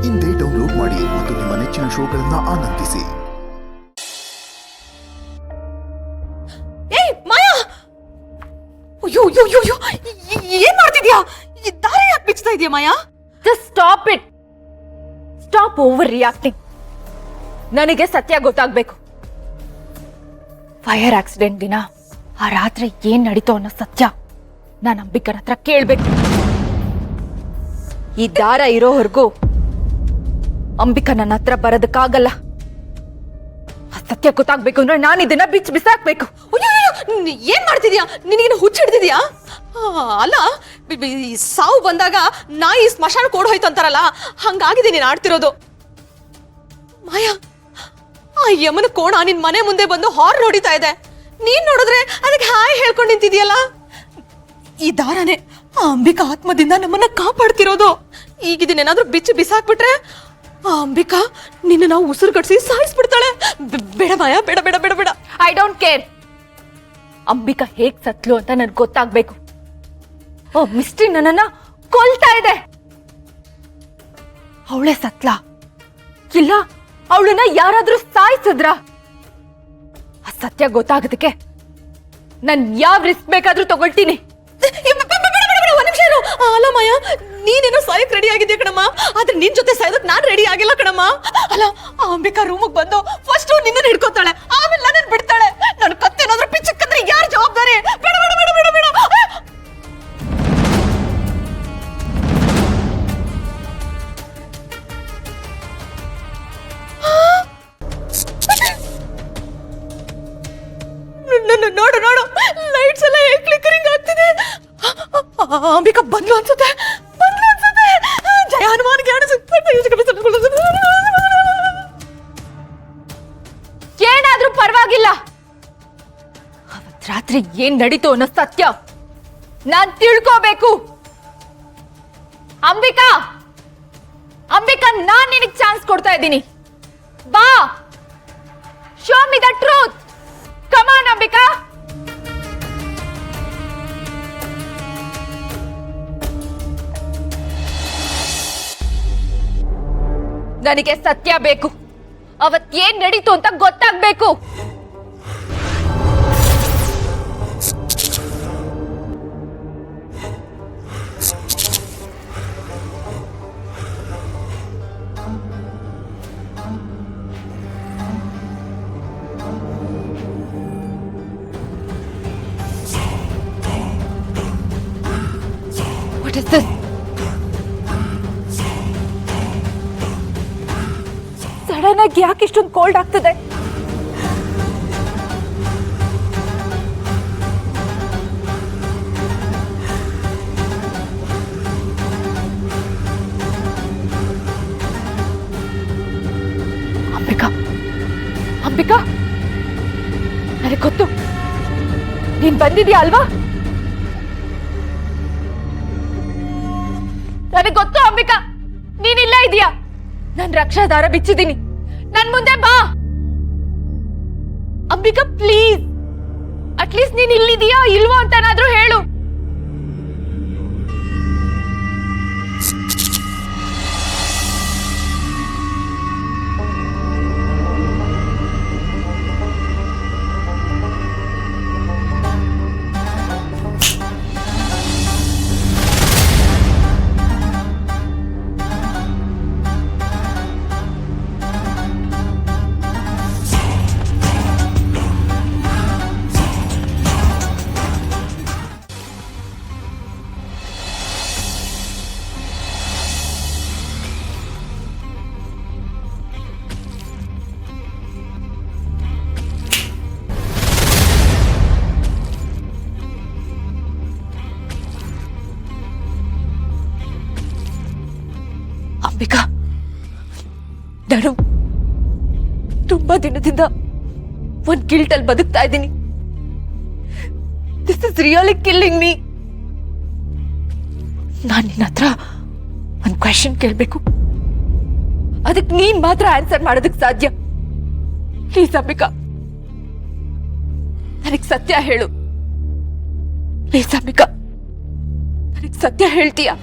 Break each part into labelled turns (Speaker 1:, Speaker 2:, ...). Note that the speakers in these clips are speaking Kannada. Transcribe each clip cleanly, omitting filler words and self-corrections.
Speaker 1: ಇಂದೇ ಡೌನ್ಲೋಡ್ ಮಾಡಿ ಮತ್ತು ನಿಮ್ಮ ನೆಚ್ಚಿನ ಶೋಗಳನ್ನ ಆನಂದಿಸಿ.
Speaker 2: ಏನ್ ಮಾಡ್ತಿದ್ಯಾ? ದಾರಿ ಯಾಕೆ ಬಿಚ್ತಾ ಇದೆಯಾ Maya?
Speaker 3: Just stop it. Stop overreacting. ನನಗೆ ಸತ್ಯ ಗೊತ್ತಾಗ್ಬೇಕು. ಫೈರ್ ಆಕ್ಸಿಡೆಂಟ್ ದಿನ ಆ ರಾತ್ರಿ ಏನ್ ನಡೀತೋ ಅನ್ನೋ ಸತ್ಯ ನಾನು ಅಂಬಿಕರ ಹತ್ರ ಕೇಳ್ಬೇಕು. ಈ ದಾರ ಇರೋವರೆಗೂ ಅಂಬಿಕಾ ನನ್ನ ಹತ್ರ ಬರೋದಕ್ಕಾಗಲ್ಲ. ಆ ಸತ್ಯ ಗೊತ್ತಾಗ್ಬೇಕು ಅಂದ್ರೆ ನಾನು ಇದನ್ನ ಬಿಸಾಕ್ಬೇಕು.
Speaker 2: ಏನ್ ಮಾಡ್ತಿದ್ಯಾ? ನಿನಗೇನು ಹುಚ್ಚ ಹಿಡ್ದಿದ್ಯಾ? ಅಲ್ಲ, ಸಾವು ಬಂದಾಗ ನಾಯಿ ಸ್ಮಶಾನ ಕೋಡ್ ಹೋಯ್ತು ಅಂತಾರಲ್ಲ, ಹಂಗಾಗಿದೆ ನೀನ್ ಆಡ್ತಿರೋದು. ಮಾಯಾ, ಆ ಯಮನ ಕೋಣ ನಿನ್ ಮನೆ ಮುಂದೆ ಬಂದು ಹಾರ್ನ್ ಹೊಡಿತಾ ಇದೆ. ನೀನ್ ನೋಡಿದ್ರೆ ಅದಕ್ಕೆ ಹಾಯ್ ಹೇಳ್ಕೊಂಡು ನಿಂತಿದ್ಯಲ್ಲ. ಈ ದಾರನೇ ಆ ಅಂಬಿಕಾ ಆತ್ಮದಿಂದ ನಮ್ಮನ್ನ ಕಾಪಾಡ್ತಿರೋದು. ಈಗ ಇದನ್ನೇನಾದ್ರೂ ಬಿಸಾಕ್ಬಿಟ್ರೆ ಆ ಅಂಬಿಕಾ ನಿನ್ನ ನಾವು ಉಸಿರು ಕಟ್ಸಿ ಸಾಯಿಸ್ಬಿಡ್ತಾಳೆ. ಬೇಡ ಮಾಯಾ, ಬೇಡ ಬೇಡ ಬೇಡ ಬೇಡ.
Speaker 3: I don't care. ಅಂಬಿಕಾ ಹೇಗ್ ಸತ್ಲು ಅಂತ ನನ್ಗೆ ಗೊತ್ತಾಗ್ಬೇಕು. ಓ ಮಿಸ್ಟ್ರಿ ನನ್ನನ್ನ ಕೊಲ್ತಾ ಇದೆ. ಅವಳೇ ಸತ್ಲ ಇಲ್ಲ ಅವಳನ್ನ ಯಾರಾದ್ರೂ ಸಾಯಿಸಿದ್ರ? ಆ ಸತ್ಯ ಗೊತ್ತಾಗೋದಕ್ಕೆ ನಾನ್ ಯಾವ ರಿಸ್ಕ್ ಬೇಕಾದ್ರೂ ತಗೊಳ್ತೀನಿ.
Speaker 2: ಅಲ್ಲ ಮಾಯಾ, ನೀನೇನೋ ಸಾಯಕ್ ರೆಡಿ ಆಗಿದ್ಯಾ ಕಣಮ್ಮ, ಆದ್ರೆ ನಿನ್ ಜೊತೆ ಸಾಯೋದಕ್ ನಾನ್ ರೆಡಿ ಆಗಿಲ್ಲ ಕಣಮ್ಮ. ಅಲ್ಲ, ಆ ಅಂಬಿಕಾ ರೂಮಿಗೆ ಬಂದು ಫಸ್ಟ್ ನಿನ್ನ ಹಿಡ್ಕೋತಾಳೆ, ಆಮೇಲೆ ನನ್ನ ಬಿಡ್ತಾಳೆ. ನನ್ ಕತ್ತೇನಾದ್ರೂ ಪಿಚ್ಚಕ್ಕಂದ್ರೆ ಯಾರು ಜವಾಬ್ದಾರಿ? ಬೇಡ ಬೇಡ ಬೇಡ ಬೇಡ ಬೇಡ. ನೋಡು ನೋಡು, ಲೈಟ್ಸ್ ಎಲ್ಲ ಕ್ಲಿಕ್ಕರಿಂಗ್ ಆಗ್ತಿದೆ. ಅಂಬಿಕಾ ಬಂದ್ಲು ಅನ್ಸುತ್ತೆ. ಜಯ ಹನುಮಾನ್ಗೆ
Speaker 3: ಏನಾದ್ರೂ ಪರವಾಗಿಲ್ಲ. ಅವತ್ ರಾತ್ರಿ ಏನ್ ನಡೀತು ಅನ್ನೋ ಸತ್ಯ ನಾನ್ ತಿಳ್ಕೋಬೇಕು. ಅಂಬಿಕಾ, ಅಂಬಿಕಾ, ನಾನ್ ನಿನಗ್ ಚಾನ್ಸ್ ಕೊಡ್ತಾ ಇದ್ದೀನಿ. ಬಾ, show me the truth. Come on Ambika. ನನಗೆ ಸತ್ಯ ಬೇಕು. ಅವತ್ ಏನ್ ನಡೀತು ಅಂತ ಗೊತ್ತಾಗ್ಬೇಕು. What is this? ಸಡನ್ ಆಗಿ ಯಾಕೆ ಇಷ್ಟೊಂದು ಕೋಲ್ಡ್ ಆಗ್ತದೆ? ಅಂಬಿಕಾ, ಅಂಬಿಕಾ, ನನಗೆ ಗೊತ್ತು ನೀನ್ ಬಂದಿದ್ಯಾ ಅಲ್ವಾ? ನನಗೆ ಗೊತ್ತು ಅಂಬಿಕಾ, ನೀನಿಲ್ಲ ಇದೀಯಾ. ನನ್ ರಕ್ಷಾದಾರ ಬಿಚ್ಚಿದ್ದೀನಿ. ನನ್ ಮುಂದೆ ಬಾ ಅಂಬಿಕಾ, ಪ್ಲೀಸ್. ಅಟ್ಲೀಸ್ಟ್ ನೀನ್ ಇಲ್ಲಿದೀಯಾ ಇಲ್ವೋ ಅಂತನಾದ್ರೂ ಹೇಳು. ಅಂಬಿಕಾ, ನಾನು ತುಂಬಾ ದಿನದಿಂದ ಒಂದ್ ಗಿಲ್ಟ್ ಅಲ್ಲಿ ಬದುಕ್ತಾ ಇದ್ದೀನಿ. This is really killing me. ನಾನ್ ನಿನ್ನ ಹತ್ರ ಒಂದ್ ಕ್ವೆಶ್ಚನ್ ಕೇಳ್ಬೇಕು. ಅದಕ್ಕೆ ನೀನ್ ಮಾತ್ರ ಆನ್ಸರ್ ಮಾಡೋದಕ್ ಸಾಧ್ಯ. ಪ್ಲೀಸ್ ಅಂಬಿಕಾ, ನನಗ್ ಸತ್ಯ ಹೇಳು. ಪ್ಲೀಸ್ ಅಂಬಿಕಾ, ನನಗ್ ಸತ್ಯ ಹೇಳ್ತೀಯಾ?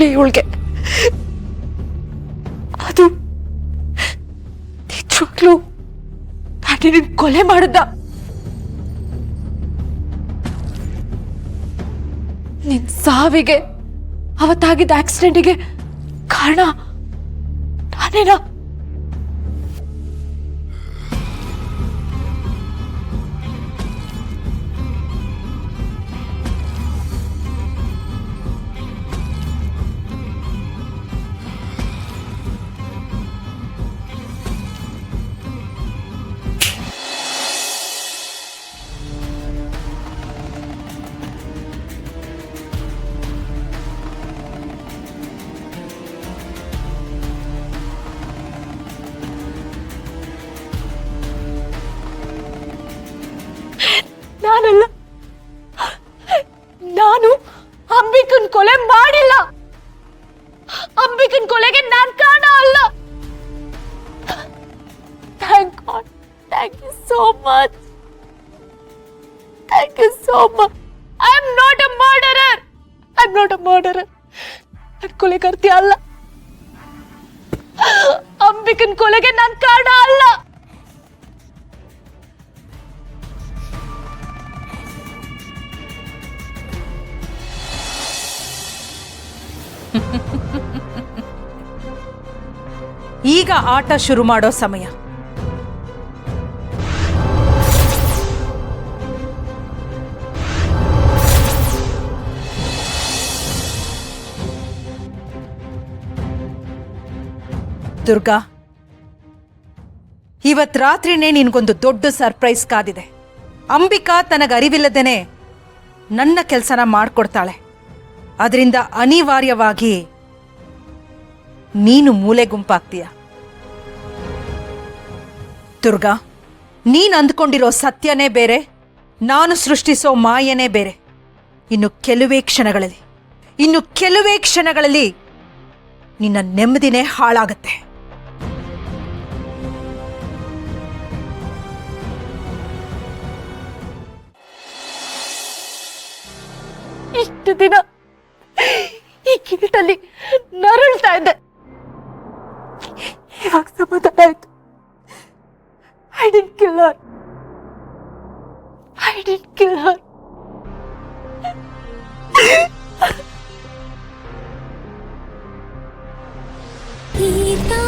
Speaker 2: ಹೇಳಿ ಇವಳಿಗೆ. ಅದು ನಿಜವಾಗ್ಲೂ ನಾನು ಕೊಲೆ ಮಾಡಿದ್ದ. ನಿನ್ ಸಾವಿಗೆ ಅವತ್ತಾಗಿದ್ದ ಆಕ್ಸಿಡೆಂಟಿಗೆ ಕಾರಣ ನಾನೇನಾ? ನಾನಲ್ಲ, ನಾನು ಅಂಬಿಕನ್ ಕೊಲೆ ಮಾಡಿಲ್ಲ. ಅಂಬಿಕನ್ ಕೊಲೆಗೆ ನಾನ್ ಕಾರಣ ಅಲ್ಲ. Thank God, thank you so much, thank you so much. I am not a murderer, I am not a murderer. ನಾನು ಕೊಲೆಗಾರ್ತಿ ಅಲ್ಲ. ಅಂಬಿಕನ್ ಕೊಲೆಗೆ ನಾನ್ ಕಾರಣ ಅಲ್ಲ.
Speaker 4: ಈಗ ಆಟ ಶುರು ಮಾಡೋ ಸಮಯ. ದುರ್ಗಾ, ಇವತ್ ರಾತ್ರಿನೇ ನಿನ್ಗೊಂದು ದೊಡ್ಡ ಸರ್ಪ್ರೈಸ್ ಕಾದಿದೆ. ಅಂಬಿಕಾ ತನಗರಿವಿಲ್ಲದೇನೆ ನನ್ನ ಕೆಲಸನ ಮಾಡ್ಕೊಡ್ತಾಳೆ. ಅದರಿಂದ ಅನಿವಾರ್ಯವಾಗಿ ನೀನು ಮೂಲೆ ಗುಂಪಾಗ್ತೀಯ. ದುರ್ಗಾ, ನೀನ್ ಅಂದ್ಕೊಂಡಿರೋ ಸತ್ಯನೇ ಬೇರೆ, ನಾನು ಸೃಷ್ಟಿಸೋ ಮಾಯನೇ ಬೇರೆ. ಇನ್ನು ಕೆಲವೇ ಕ್ಷಣಗಳಲ್ಲಿ ನಿನ್ನ ನೆಮ್ಮದಿನೇ ಹಾಳಾಗತ್ತೆ.
Speaker 2: ಇಷ್ಟು ದಿನ ಈ ಕಿರೀಟಲ್ಲಿ ನರಳ್ತಾ ಇದ್ದೆ, ಇವಾಗ ಸಮಾಧಾನ ಆಯ್ತು. I didn't kill her. I didn't kill her.
Speaker 5: Geetha